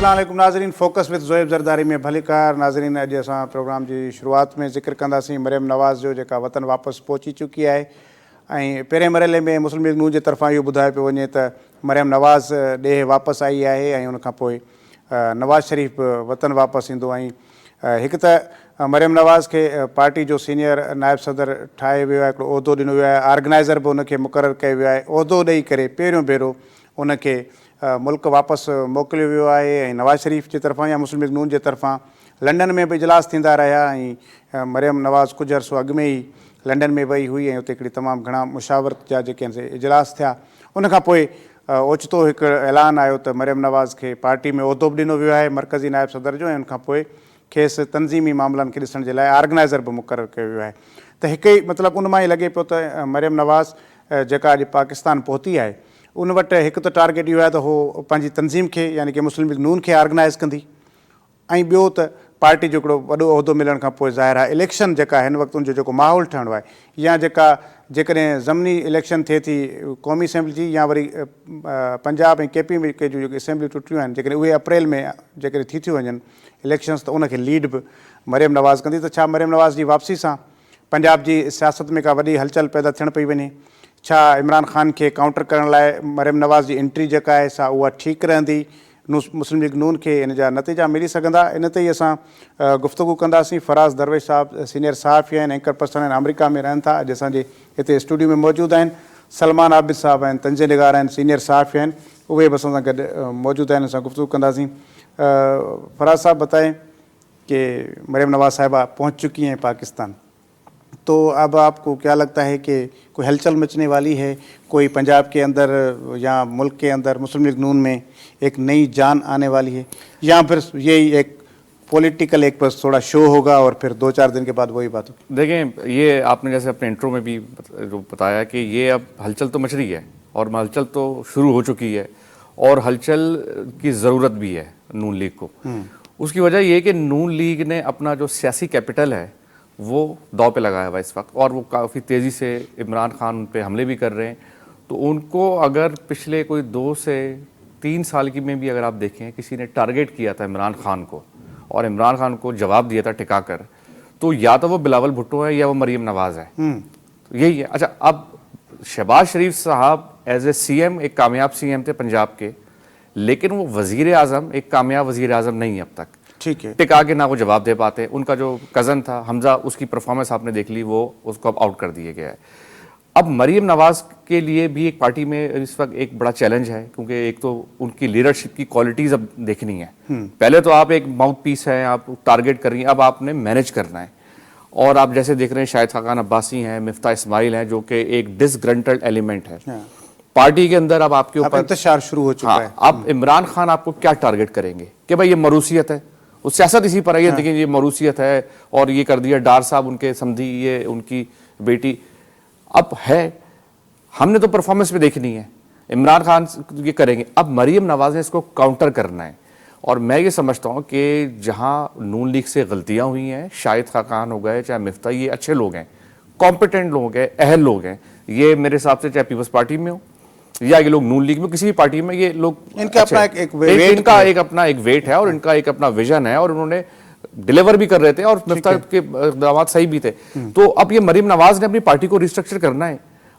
अस्सलाम वालेकुम नाज़रीन, फोकस विद ज़ोएब ज़रदारी में भलीकार। नाज़रीन, अॼु असां प्रोग्राम जी शुरूआत में ज़िक्र कंदासीं मरियम नवाज़ जो, जेका वतन वापसि पहुची चुकी आहे। ऐं पहिरें मरहले में मुस्लिम लीग नून जे तरफ़ां इहो ॿुधायो पियो वञे त मरियम नवाज़ ॾे वापसि आई आहे ऐं उनखां पोइ नवाज़ शरीफ़ वतन वापसि ईंदो। ऐं हिकु त मरियम नवाज़ खे पार्टी जो सीनियर नायब सदर ठाहे वियो आहे, हिकिड़ो उहिदो ॾिनो वियो आहे, ऑर्गेनाइज़र बि उनखे मुक़ररु कयो वियो आहे। उहिदो ॾेई करे पहिरियों भेरो उनखे मुल्क वापसि मोकिलियो वियो आहे। ऐं नवाज़ शरीफ़ जे तरफ़ां या मुस्लिम लीग नून जे तरफ़ां लंडन में बि इजलास थींदा रहिया। ऐं मरियम नवाज़ कुझु अर्सो अॻु में ई लंडन में वई हुई ऐं उते हिकिड़ी तमामु घणा मुशावरत जा जेके आहिनि इजलास थिया। उनखां पोइ ओचितो हिकु ऐलान आयो त मरियम नवाज़ खे पार्टी में उहिदो बि ॾिनो वियो आहे मरकज़ी नायब सदर जो, ऐं उनखां पोइ खेसि तनज़ीमी मामलनि खे ॾिसण जे लाइ ऑर्गेनाइज़र बि मुक़ररु कयो वियो आहे। त हिकु ई मतिलबु उन मां ई लॻे पियो त मरियम नवाज़ जेका अॼु पाकिस्तान पहुती आहे, उन वटि हिकु त टारगेट इहो आहे त उहो पंहिंजी तनज़ीम खे यानी कि मुस्लिम लीग नून खे ऑर्गेनाइज़ कंदी, ऐं ॿियो त पार्टी जो हिकिड़ो वॾो उहिदो मिलण खां पोइ ज़ाहिर आहे इलेक्शन जेका हिन वक़्तु उनजो जेको माहौल ठहिणो आहे, या जेका जेकॾहिं ज़मनी इलेक्शन थिए थी क़ौमी असेंबली जी, या वरी पंजाब ऐं KP में के जूं जेके असेंबलियूं टुटियूं आहिनि, जेकॾहिं उहे अप्रैल में जेकॾहिं थी थियूं वञनि इलेक्शन्स, त उनखे लीड बि मरियम नवाज़ कंदी। त छा मरियम नवाज़ जी वापसी सां पंजाब जी सियासत में का वॾी हलचल पैदा थियण पई वञे? छा इमरान ख़ान खे काउंटर करण लाइ मरियम नवाज़ जी एंट्री जेका आहे सा उहा ठीकु रहंदी? मुस्लिम लीग नून खे इन जा नतीजा मिली सघंदा? इन ते ई असां गुफ़्तगू कंदासीं। फराज़ दरवेश साहब सीनियर सहाफ़ी आहिनि, एंकर पर्सन आहिनि, अमेरिका में रहनि था, अॼु असांजे हिते स्टूडियो में मौजूदु आहिनि। सलमान आबिद साहब आहिनि, तंज़ निगार आहिनि, सीनियर सहाफ़ी आहिनि, उहे बि असां सां गॾु मौजूदु आहिनि। असां गुफ़्तगू कंदासीं। फराज़ साहब बताएं कि मरियम नवाज़ साहिबा पहुँच चुकी हैं पाकिस्तान, तो अब आपको क्या लगता है कि कोई हलचल मचने वाली है? कोई पंजाब के अंदर या मुल्क के अंदर मुस्लिम लीग नून में एक नई जान आने वाली है, या फिर यही एक पॉलिटिकल एक बस थोड़ा शो होगा और फिर 2-4 दिन के बाद वही बात होगी? देखें, ये आपने जैसे अपने इंट्रो में भी जो बताया कि ये अब हलचल तो मच रही है और हलचल तो शुरू हो चुकी है, और हलचल की ज़रूरत भी है नून लीग को। उसकी वजह ये कि नून लीग ने अपना जो सियासी कैपिटल है वो दाव पे लगाया हुआ इस वक्त, और वो काफ़ी तेज़ी से इमरान खान पे हमले भी कर रहे हैं। तो उनको अगर पिछले कोई 2 से 3 साल की में भी अगर आप देखें, किसी ने टारगेट किया था इमरान खान को और इमरान खान को जवाब दिया था टिका कर, तो या तो वो बिलावल भुट्टो है या वो मरियम नवाज़ है। तो यही है। अच्छा, अब शहबाज शरीफ साहब एज ए CM एक कामयाब CM थे पंजाब के, लेकिन वो वज़ीर आज़म एक कामयाब वज़ीर आज़म नहीं है अब तक। ठीक है, टिका के ना वो जवाब दे पाते। उनका जो कज़न था हमजा, उसकी परफॉर्मेंस आपने देख ली, वो उसको अब आउट कर दिया गया है। अब मरियम नवाज़ के लिए भी एक पार्टी में इस वक्त एक बड़ा चैलेंज है, क्योंकि एक तो उनकी लीडरशिप की क्वालिटीज़ अब देखनी है। पहले तो आप एक माउथ पीस हैं, आप टारगेट कर रही हैं, अब आपने मैनेज करना है। और आप जैसे देख रहे हैं शाहिद खाकान अब्बासी हैं, मिफ्ता इस्माइल हैं, जो कि एक डिसग्रंटल्ड एलिमेंट है पार्टी के अंदर। अब आपके ऊपर इंतशार शुरू हो चुका है। अब इमरान खान आपको क्या टारगेट करेंगे कि भाई ये मरूसियत है, वो सियासत इसी पर है। देखिए, ये मरूसियत है और ये कर दिया डार साहब उनके समधी, ये उनकी बेटी अब है। हमने तो परफॉर्मेंस में देखनी है, इमरान खान ये करेंगे। अब मरियम नवाज़ ने इसको काउंटर करना है, और मैं ये समझता हूँ कि जहाँ नून लीग से गलतियाँ हुई हैं, शाहिद खाकान हो गए, चाहे मिफ्ता, ये अच्छे लोग हैं, कॉम्पिटेंट लोग हैं, अहल लोग हैं। ये मेरे हिसाब से चाहे पीपल्स पार्टी में हो या ये लोग नून लीग में, किसी भी पार्टी में, ये लोग इनका अपना एक इनका एक अपना एक वेट है और इनका एक अपना विजन है, और उन्होंने डिलीवर भी कर रहे थे, और मिफ्ता के दामाद सही भी थे। तो अब ये मरियम नवाज़ ने अपनी पार्टी को रिस्ट्रक्चर करना है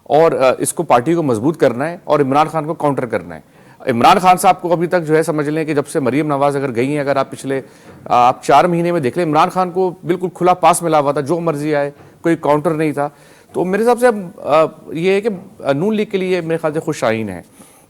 और इसको पार्टी को मजबूत करना है और इमरान खान को काउंटर करना है। इमरान खान साहब को अभी तक जो है समझ लें कि जब से मरियम नवाज़ अगर गई हैं, अगर आप पिछले 4 महीने में देख लें, इमरान खान को बिल्कुल खुला पास मिला हुआ था, जो मर्जी आए, कोई काउंटर नहीं था। तो मेरे हिसाब से ये है कि नून लीग के लिए मेरे ख्याल से खुशाइन है,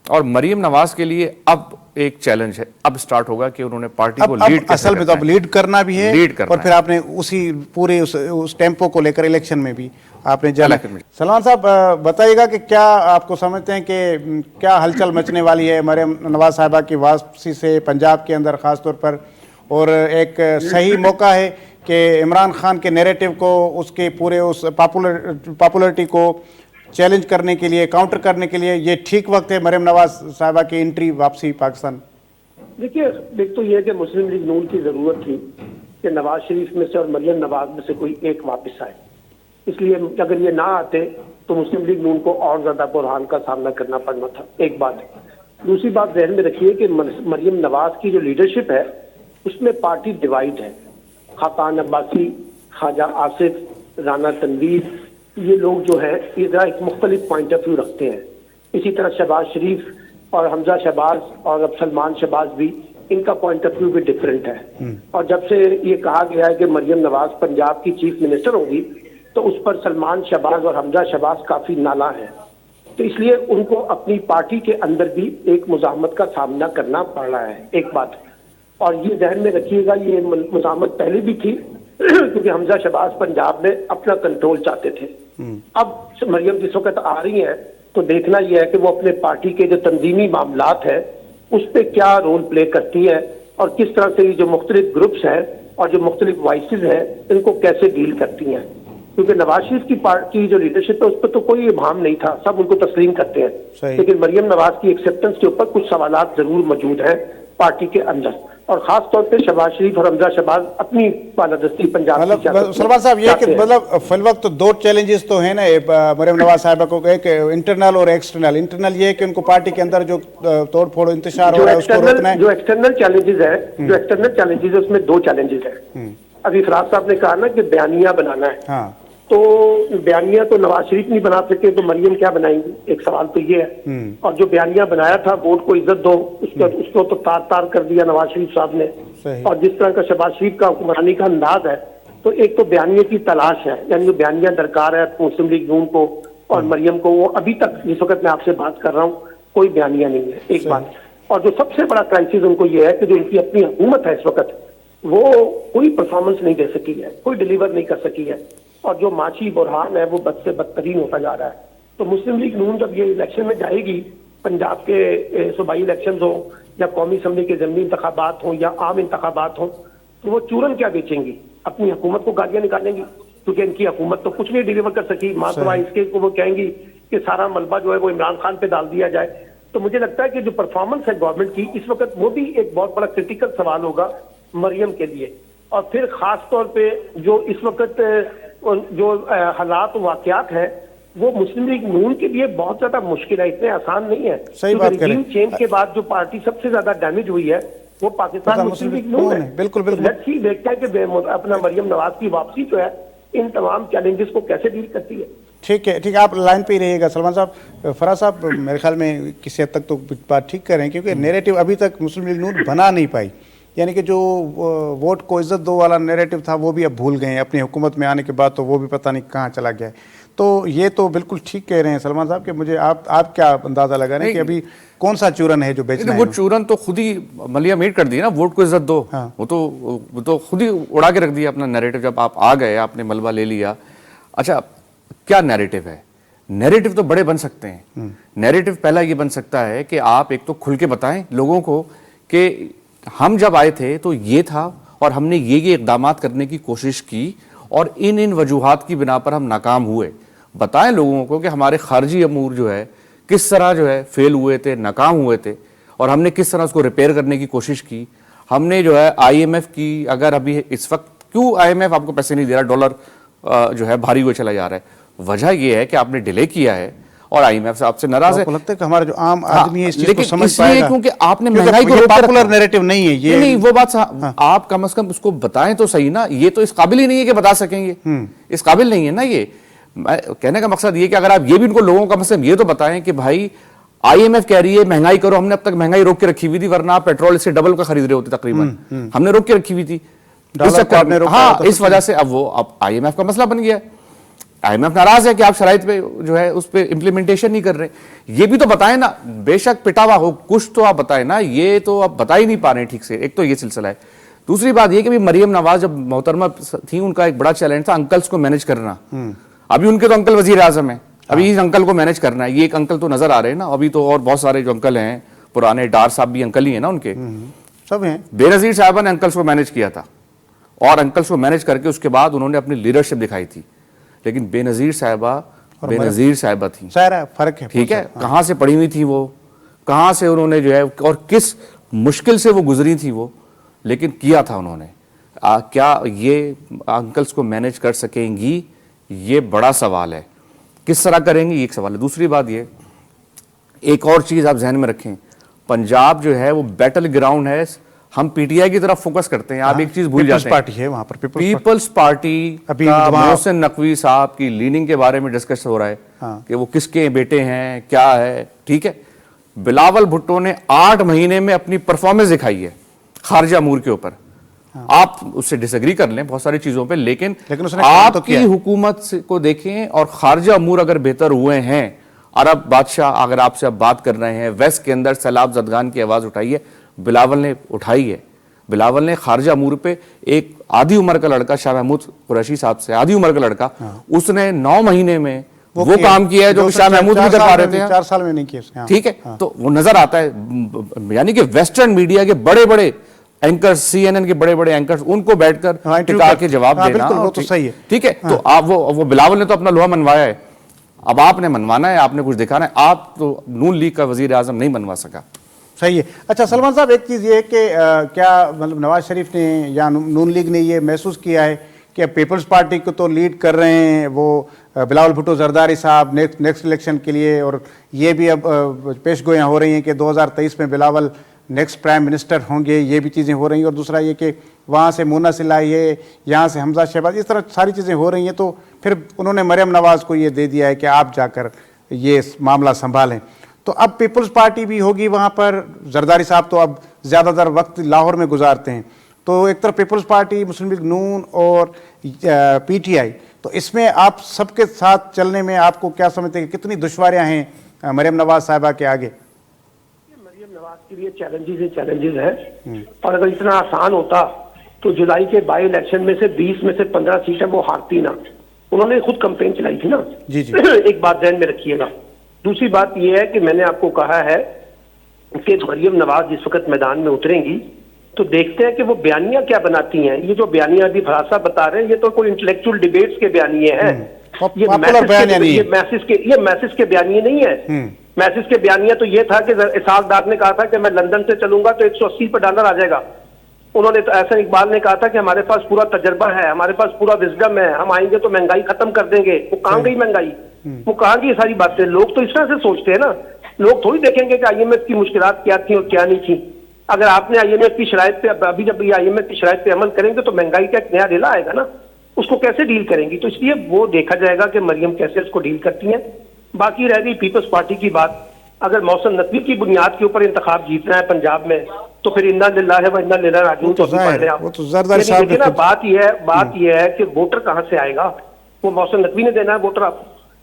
और मरियम नवाज़ के लिए अब एक चैलेंज है, अब स्टार्ट होगा कि उन्होंने पार्टी को लीड, असल में तो अब लीड करना भी है, लीड करना, और फिर आपने उसी पूरे उस टेम्पो को लेकर इलेक्शन में भी आपने जाना। सलमान साहब बताइएगा कि क्या आपको समझते हैं कि क्या हलचल मचने वाली है मरियम नवाज़ साहिबा की वापसी से पंजाब के अंदर ख़ास तौर पर, और एक सही मौका है कि इमरान खान के नैरेटिव को, उसके पूरे उस पॉपुलरिटी को चैलेंज करने के लिए, काउंटर करने के लिए ये ठीक वक्त है मरियम नवाज़ साहिबा की एंट्री, वापसी पाकिस्तान? देखिए, एक तो ये है कि मुस्लिम लीग नून की ज़रूरत थी कि नवाज शरीफ में से और मरियम नवाज़ में से कोई एक वापस आए। इसलिए अगर ये ना आते तो मुस्लिम लीग नून को और ज़्यादा बुरहान का सामना करना पड़ना था। एक बात है। دوسری بات ذہن میں رکھیے کہ مریم نواز کی جو لیڈرشپ ہے اس میں پارٹی ڈیوائڈ ہے. خاقان عباسی، خواجہ آصف، رانا تنویر، یہ لوگ جو ہیں یہ ذرا ایک مختلف پوائنٹ آف ویو رکھتے ہیں. اسی طرح شہباز شریف اور حمزہ شہباز اور اب سلمان شہباز بھی، ان کا پوائنٹ آف ویو بھی ڈفرینٹ ہے. اور جب سے یہ کہا گیا ہے کہ مریم نواز پنجاب کی چیف منسٹر ہوں گی تو اس پر سلمان شہباز اور حمزہ شہباز کافی نالاں ہیں. تو اس لیے ان کو اپنی پارٹی کے اندر بھی ایک مزاحمت کا سامنا کرنا پڑ رہا ہے. ایک بات اور یہ ذہن میں رکھیے گا، یہ مزاحمت پہلے بھی تھی کیونکہ حمزہ شہباز پنجاب میں اپنا کنٹرول چاہتے تھے. اب مریم جس وقت آ رہی ہیں تو دیکھنا یہ ہے کہ وہ اپنے پارٹی کے جو تنظیمی معاملات ہیں اس پہ کیا رول پلے کرتی ہے اور کس طرح سے جو مختلف گروپس ہیں اور جو مختلف وائسز ہیں ان کو کیسے ڈیل کرتی ہیں. کیونکہ نواز شریف کی پارٹی جو لیڈرشپ ہے اس پہ تو کوئی ابہام نہیں تھا، سب ان کو تسلیم کرتے ہیں. لیکن مریم نواز کی ایکسیپٹنس کے اوپر کچھ سوالات ضرور موجود ہیں پارٹی کے اندر، اور خاص طور پہ شہباز شریف اور حمزہ شہباز اپنی بالادستی پنجاب کی سلمان صاحب یہ کہ مطلب فی الوقت دو چیلنجز تو ہیں نا مریم نواز صاحبہ کو، ایک انٹرنل اور ایکسٹرنل. انٹرنل یہ ہے کہ ان کو پارٹی کے اندر جو توڑ پھوڑ انتشار ہو رہا ہے اس کو روکنا ہے. جو ایکسٹرنل چیلنجز ہے اس میں دو چیلنجز ہیں. ابھی فراز صاحب نے کہا نا کہ بیانیہ بنانا ہے، تو بیانیہ تو نواز شریف نہیں بنا سکے تو مریم کیا بنائیں گی؟ ایک سوال تو یہ ہے. اور جو بیانیہ بنایا تھا ووٹ کو عزت دو، اس کو تو تار تار کر دیا نواز شریف صاحب نے. اور جس طرح کا شہباز شریف کا حکمرانی کا انداز ہے تو ایک تو بیانیہ کی تلاش ہے، یعنی جو بیانیہ درکار ہے مسلم لیگ نون کو اور مریم کو، وہ ابھی تک جس وقت میں آپ سے بات کر رہا ہوں کوئی بیانیہ نہیں ہے. ایک بات. اور جو سب سے بڑا کرائسس ان کو یہ ہے کہ جو ان کی اپنی حکومت ہے اس وقت وہ کوئی پرفارمنس نہیں دے سکی ہے، کوئی ڈیلیور نہیں کر سکی ہے، اور جو معاشی بحران ہے وہ بد سے بدترین ہوتا جا رہا ہے. تو مسلم لیگ نون جب یہ الیکشن میں جائے گی، پنجاب کے صوبائی الیکشنز ہوں یا قومی اسمبلی کے ضمنی انتخابات ہوں یا عام انتخابات ہوں، تو وہ چورن کیا بیچیں گی؟ اپنی حکومت کو گالیاں نکالیں گی، کیونکہ ان کی حکومت تو کچھ نہیں ڈیلیور کر سکی. ماتوا اس کے وہ کہیں گی کہ سارا ملبہ جو ہے وہ عمران خان پہ ڈال دیا جائے. تو مجھے لگتا ہے کہ جو پرفارمنس ہے گورنمنٹ کی اس وقت وہ بھی ایک بہت بڑا کرٹیکل سوال ہوگا مریم کے لیے. اور پھر خاص طور پہ جو اس وقت جو حالات و واقعات ہیں وہ مسلم لیگ نون کے لیے بہت زیادہ مشکل ہے، اتنے آسان نہیں ہے. صحیح بات کریں. چینج کے بعد جو پارٹی سب سے زیادہ ڈیمیج ہوئی ہے وہ پاکستان مسلم لیگ نون ہے. بالکل بالکل. لیٹس سی دیکھتا ہے کہ اپنا مریم نواز کی واپسی جو ہے ان تمام چیلنجز کو کیسے ڈیل کرتی ہے. ٹھیک ہے آپ لائن پہ ہی رہیے گا. سلمان صاحب، فراز صاحب میرے خیال میں کسی حد تک تو بات ٹھیک کر رہے ہیں، کیونکہ نیریٹو ابھی تک مسلم لیگ نون بنا نہیں پائی. یعنی کہ جو ووٹ کو عزت دو والا نیریٹو تھا وہ بھی اب بھول گئے ہیں اپنی حکومت میں آنے کے بعد، تو وہ بھی پتہ نہیں کہاں چلا گیا ہے. تو یہ تو بالکل ٹھیک کہہ رہے ہیں سلمان صاحب کہ مجھے آپ کیا اندازہ لگا رہے ہیں کہ ابھی کون سا چورن ہے جو بیچنا ہے؟ وہ چورن تو خود ہی ملیا میٹ کر دی نا، ووٹ کو عزت دو. وہ تو خود ہی اڑا کے رکھ دیا اپنا نیریٹو. جب آپ آ گئے، آپ نے ملبہ لے لیا. اچھا کیا نیریٹو ہے؟ نیریٹو تو بڑے بن سکتے ہیں. نیریٹو پہلا یہ بن سکتا ہے کہ آپ ایک تو کھل کے بتائیں لوگوں کو کہ ہم جب آئے تھے تو یہ تھا اور ہم نے یہ اقدامات کرنے کی کوشش کی اور ان وجوہات کی بنا پر ہم ناکام ہوئے. بتائیں لوگوں کو کہ ہمارے خارجی امور جو ہے کس طرح جو ہے فیل ہوئے تھے، ناکام ہوئے تھے، اور ہم نے کس طرح اس کو ریپیئر کرنے کی کوشش کی. ہم نے جو ہے آئی ایم ایف کی، اگر ابھی اس وقت کیوں آئی ایم ایف آپ کو پیسے نہیں دے رہا، ڈالر جو ہے بھاری ہوئے چلا جا رہا ہے، وجہ یہ ہے کہ آپ نے ڈیلے کیا ہے اور آئی ایم ایف سے آپ سے ناراض ہے. آپ کو لگتا ہے کہ ہمارا جو عام آدمی ہے اس چیز کو لیکن سمجھ اس پائے لیے گا کیونکہ آپ نے مہنگائی کو پاپولر نیریٹو نہیں ہے یہ. نہیں وہ بات آپ کم از کم اس کو بتائیں تو صحیح نا. یہ تو اس قابل ہی نہیں ہے کہ بتا سکیں گے، اس قابل نہیں ہے نا. یہ کہنے کا مقصد یہ کہ اگر آپ یہ بھی ان کو لوگوں کا مسئلہ یہ تو بتائیں کہ بھائی آئی ایم ایف کہہ رہی ہے مہنگائی کرو، ہم نے اب تک مہنگائی روک کے رکھی ہوئی تھی، ورنہ آپ پیٹرول اس سے ڈبل کا خرید رہے ہوتے تقریباً، ہم نے روک کے رکھی ہوئی تھی. ہاں اس وجہ سے اب وہ آئی ایم ایف کا مسئلہ بن گیا. آئی ایم ایف ناراض ہے کہ آپ شرائط پہ جو ہے اس پہ امپلیمنٹیشن نہیں کر رہے. یہ بھی تو بتائیں نا، بے شک پٹاوا ہو کچھ تو آپ بتائیں نا. یہ تو آپ بتا ہی نہیں پا رہے ٹھیک سے. ایک تو یہ سلسلہ ہے. دوسری بات یہ کہ مریم نواز جب محترمہ تھی ان کا ایک بڑا چیلنج تھا انکلز کو مینج کرنا. ابھی ان کے تو انکل وزیر اعظم ہیں، ابھی اس انکل کو مینج کرنا ہے. یہ ایک انکل تو نظر آ رہے ہیں نا ابھی تو، اور بہت سارے جو انکل ہیں پرانے، ڈار صاحب بھی انکل ہی ہیں نا ان کے، سب ہیں. بے نظیر صاحبہ نے انکلز کو مینج کیا تھا اور انکلز کو مینج کر کے اس کے بعد انہوں نے اپنی لیڈرشپ دکھائی تھی. لیکن بے نظیر صاحبہ تھی، فرق ہے. ٹھیک ہے، کہاں سے پڑھی ہوئی تھی وہ، کہاں سے انہوں نے جو ہے اور کس مشکل سے وہ گزری تھی وہ، لیکن کیا تھا انہوں نے. کیا یہ انکلز کو مینج کر سکیں گی؟ یہ بڑا سوال ہے. کس طرح کریں گی یہ ایک سوال ہے. دوسری بات یہ، ایک اور چیز آپ ذہن میں رکھیں، पंजाब जो है वो बैटल ग्राउंड है, हम पीटीआई की तरफ फोकस करते हैं, आप एक चीज भूल जाते हैं, पार्टी है वहां पर, पीपल्स पार्टी अभी का मोहसिन नकवी साहब की लीनिंग के बारे में डिस्कस हो रहा है कि वो किसके बेटे हैं, क्या है, ठीक है। बिलावल भुट्टो ने 8 महीने में अपनी परफॉर्मेंस दिखाई है खारजा अमूर के ऊपर, आप उससे डिसएग्री कर लें बहुत सारी चीजों पे, लेकिन आपकी हुकूमत को देखें और खारजा अमूर अगर बेहतर हुए हैं, अरब बादशाह अगर आपसे अब बात कर रहे हैं, वेस्ट के अंदर सैलाब जदगान की आवाज उठाई है, बिलावल ने उठाई है। बिलावल ने खारजा अमूर पे एक आधी उम्र का लड़का, शाह महमूद कुरैशी साहब से आधी उम्र का लड़का, उसने 9 महीने में वो काम किया है जो शाह महमूद नहीं कर पा रहे थे, 4 साल में नहीं किया, ठीक है। तो वो नजर आता है, यानी कि वेस्टर्न मीडिया के बड़े बड़े एंकर्स, सीएनएन के बड़े बड़े एंकर्स, उनको बैठकर टिका के जवाब देना, वो तो सही है, ठीक है। तो आप वो बिलावल ने तो अपना लोहा मनवाया है, अब आपने मनवाना है, आपने कुछ दिखाना है, आप तो नून लीग का वजीर आजम नहीं बनवा सका। सही है। अच्छा सलमान साहब, एक चीज़ ये है कि क्या मतलब नवाज शरीफ ने या नून लीग ने ये महसूस किया है कि पीपल्स पार्टी को तो लीड कर रहे हैं वो बिलावल भुट्टो जरदारी साहब नेक्स्ट इलेक्शन के लिए, और ये भी अब पेशगोइयाँ हो रही हैं कि 2023 में बिलावल नेक्स्ट प्राइम मिनिस्टर होंगे, ये भी चीज़ें हो रही हैं, और दूसरा ये कि वहाँ से मुन्ना सिल्ला, ये यहाँ से हमजा शहबाज, इस तरह सारी चीज़ें हो रही हैं, तो फिर उन्होंने मरियम नवाज़ को ये दे दिया है कि आप जाकर ये मामला संभालें। तो अब पीपल्स पार्टी भी होगी वहाँ पर, जरदारी साहब तो अब ज़्यादातर वक्त लाहौर में गुजारते हैं, तो एक तरफ पीपल्स पार्टी, मुस्लिम लीग नून और पीटीआई, तो इसमें आप सबके साथ चलने में आपको क्या समझते हैं कि कितनी दुश्वारियाँ हैं मरियम नवाज साहिबा के आगे? मरियम नवाज के लिए चैलेंजेस है, और अगर इतना आसान होता तो जुलाई के बाई इलेक्शन में से 20 में से 15 सीटें वो हारती ना, उन्होंने खुद कैंपेन चलाई थी ना। जी जी एक बात ध्यान में रखिएगा। दूसरी बात यह है कि मैंने आपको कहा है कि मरियम नवाज जिस वक्त मैदान में उतरेंगी तो देखते हैं कि वो बयानियां क्या बनाती हैं। ये जो बयानियां अभी फराज साहब बता रहे हैं, ये तो कोई इंटेलेक्चुअल डिबेट्स के बयानिए हैं, ये मैसेज के बयानिए नहीं है। मैसेज के बयानिया तो ये था कि इसहाक डार ने कहा था कि मैं लंदन से चलूंगा तो $180 आ जाएगा। उन्होंने तो ऐसा, इकबाल ने कहा था कि हमारे पास पूरा तजर्बा है, हमारे पास पूरा विजडम है, हम आएंगे तो महंगाई खत्म कर देंगे। वो कहाँ गई महंगाई, वो कहाँ गई सारी बातें? लोग तो इस तरह से सोचते हैं ना, लोग थोड़ी देखेंगे कि आईएमएफ की मुश्किलात क्या थी और क्या नहीं थी। अगर आपने आईएमएफ की शराइत पे, अभी जब ये आईएमएफ की शराइत पे अमल करेंगे तो महंगाई का एक नया रेला आएगा ना, उसको कैसे डील करेंगी? तो इसलिए वो देखा जाएगा कि मरियम कैसे इसको डील करती हैं। बाकी रह गई पीपल्स पार्टी की बात, अगर मोहसिन नकवी की बुनियाद के ऊपर इंतखाब जीतना है पंजाब में तो फिर इन्ना लिल्लाहि व इन्ना इलैहि राजिऊन तो देखिए ना। बात यह है कि वोटर कहाँ से आएगा, वो मोहसिन नकवी ने देना है वोटर।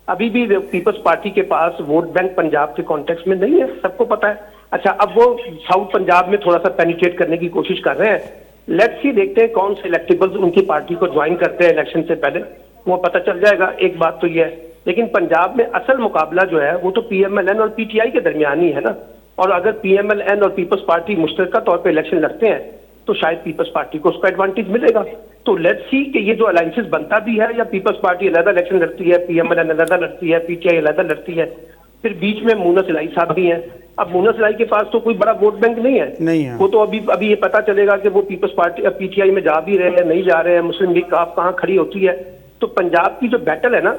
अभी भी पीपल्स पार्टी के पास वोट बैंक पंजाब के कॉन्टेक्स्ट में नहीं है, सबको पता है। अच्छा, अब वो साउथ पंजाब में थोड़ा सा पेनिट्रेट करने की कोशिश कर रहे हैं। लेट्स सी, देखते हैं कौन से इलेक्टेबल्स उनकी पार्टी को ज्वाइन करते हैं इलेक्शन से पहले, वो पता चल जाएगा। एक बात तो ये है, लेकिन पंजाब में असल मुकाबला जो है वो तो पीएमएलएन और पीटीआई के दरमियान ही है ना। और अगर पीएमएलएन और पीपल्स पार्टी मुश्तरका तौर पे इलेक्शन लड़ते हैं तो शायद पीपल्स पार्टी को उसका एडवांटेज मिलेगा। तो लेट्स सी कि ये जो अलायंसेस बनता भी है, या पीपल्स पार्टी अलग इलेक्शन लड़ती है, पीएमएलएन अलग लड़ती है, पीटीआई अलग लड़ती है, फिर बीच में मुन्ना सिलाई साहब भी हैं। अब मुन्ना सिलाई के पास तो कोई बड़ा वोट बैंक नहीं है। वो तो अभी ये पता चलेगा कि वो पीपल्स पार्टी पीटीआई में जा भी रहे हैं, नहीं जा रहे हैं, मुस्लिम लीग कहाँ खड़ी होती है। तो पंजाब की जो बैटल है ना,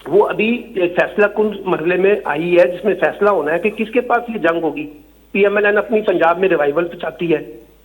वो अभी फैसला कुन मरहले में आई है, जिसमें फैसला होना है कि किसके पास ये जंग होगी। पीएमएलएन अपनी पंजाब में रिवाइवल चाहती है,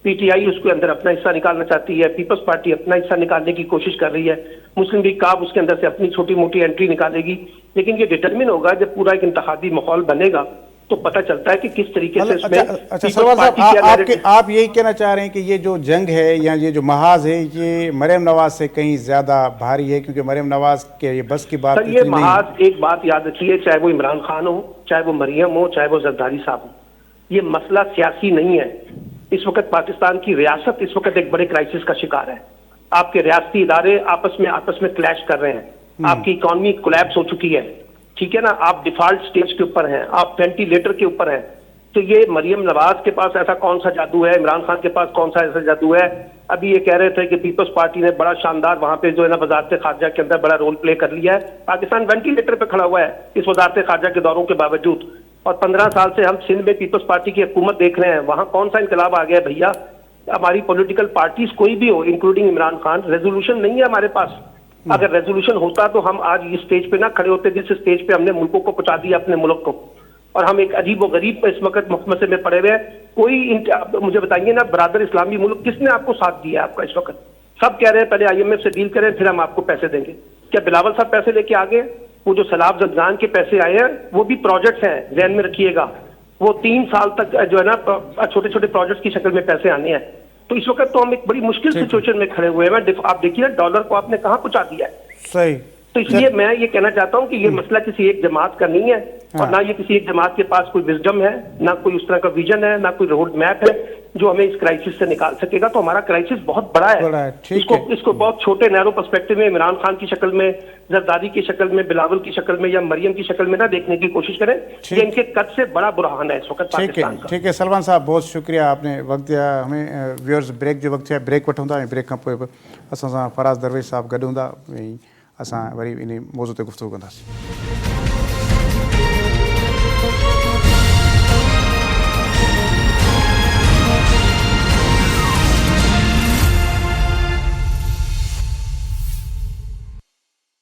पीटीआई उसके अंदर अपना हिस्सा निकालना चाहती है, पीपल्स पार्टी अपना हिस्सा निकालने की कोशिश कर रही है, मुस्लिम लीग काब उसके अंदर से अपनी छोटी मोटी एंट्री निकालेगी। लेकिन ये डिटरमिन होगा जब पूरा एक इंतखाबी माहौल बनेगा तो पता चलता है कि किस तरीके से इसमें। अच्छा सलमान साहब, आप यही कहना चाह रहे हैं कि ये जो जंग है या ये जो महाज है ये मरियम नवाज से कहीं ज्यादा भारी है, क्योंकि मरियम नवाज के ये बस की बात सर, ये महाज, एक बात याद रखिए, चाहे वो इमरान खान हो, चाहे वो मरियम हो, चाहे वो जरदारी साहब हो, ये मसला सियासी नहीं है। इस वक्त पाकिस्तान की रियासत इस वक्त एक बड़े क्राइसिस का शिकार है। आपके रियासती इदारे आपस में क्लैश कर रहे हैं, आपकी इकॉनमी कोलैप्स हो चुकी है, ठीक है ना, आप डिफॉल्ट स्टेज के ऊपर हैं, आप वेंटिलेटर के ऊपर हैं। तो ये मरियम नवाज के पास ऐसा कौन सा जादू है, इमरान खान के पास कौन सा ऐसा जादू है? अभी ये कह रहे थे कि पीपल्स पार्टी ने बड़ा शानदार वहां पे जो है ना वजारत खारजा के अंदर बड़ा रोल प्ले कर लिया है। पाकिस्तान वेंटिलेटर पे खड़ा हुआ है इस वजारत खारजा के दौरों के बावजूद, और 15 साल से हम सिंध में पीपल्स पार्टी की हुकूमत देख रहे हैं, वहां कौन सा इनकलाब आ गया भैया? हमारी पॉलिटिकल पार्टीज कोई भी हो, इंक्लूडिंग इमरान खान, रेजोल्यूशन नहीं है हमारे पास। अगर रेजोल्यूशन होता तो हम आज इस स्टेज पे ना खड़े होते जिस स्टेज पे हमने मुल्कों को पहुंचा दिया, अपने मुल्क को। اور ہم ایک عجیب و غریب اس وقت مسئلے میں پڑے ہوئے ہیں. آپ مجھے بتائیے نا برادر اسلامی ملک کس نے آپ کو ساتھ دیا ہے آپ کا اس وقت؟ سب کہہ رہے ہیں پہلے IMF سے ڈیل کریں پھر ہم آپ کو پیسے دیں گے. کیا بلاول صاحب پیسے لے کے آ گئے؟ وہ جو سیلاب زلزال کے پیسے آئے ہیں وہ بھی پروجیکٹس ہیں، ذہن میں رکھیے گا. وہ 3 سال تک جو ہے نا چھوٹے چھوٹے پروجیکٹس کی شکل میں پیسے آنے ہیں. تو اس وقت تو ہم ایک بڑی مشکل سچویشن میں کھڑے ہوئے ہیں. آپ دیکھیے ڈالر کو آپ نے کہاں پہنچا دیا ہے. صحیح. تو اس لیے میں یہ کہنا چاہتا ہوں کہ یہ مسئلہ کسی ایک جماعت کا نہیں ہے اور نہ یہ کسی ایک جماعت کے پاس کوئی وزڈم ہے، نہ کوئی اس طرح کا ویژن ہے، نہ کوئی روڈ میپ ہے جو ہمیں اس کرائسس سے نکال سکے گا. تو ہمارا کرائسس بہت بڑا ہے. اس کو بہت چھوٹے نیرو پرسپیکٹو میں عمران خان کی شکل میں، زرداری کی شکل میں، بلاول کی شکل میں یا مریم کی شکل میں نہ دیکھنے کی کوشش کریں. یہ ان کے قد سے بڑا برہان ہے اس وقت پاکستان کا. ٹھیک ہے سلمان صاحب بہت شکریہ آپ نے وقت دیا ہمیں. ویورز بریک جو وقت ہے بریک وٹھوں था. بریک खां पोइ असां सां फराज़ दरवेश साहब गॾु हूंदा. असां वरी इन मौज़ूअ ते गुफ़्तगू कंदासीं.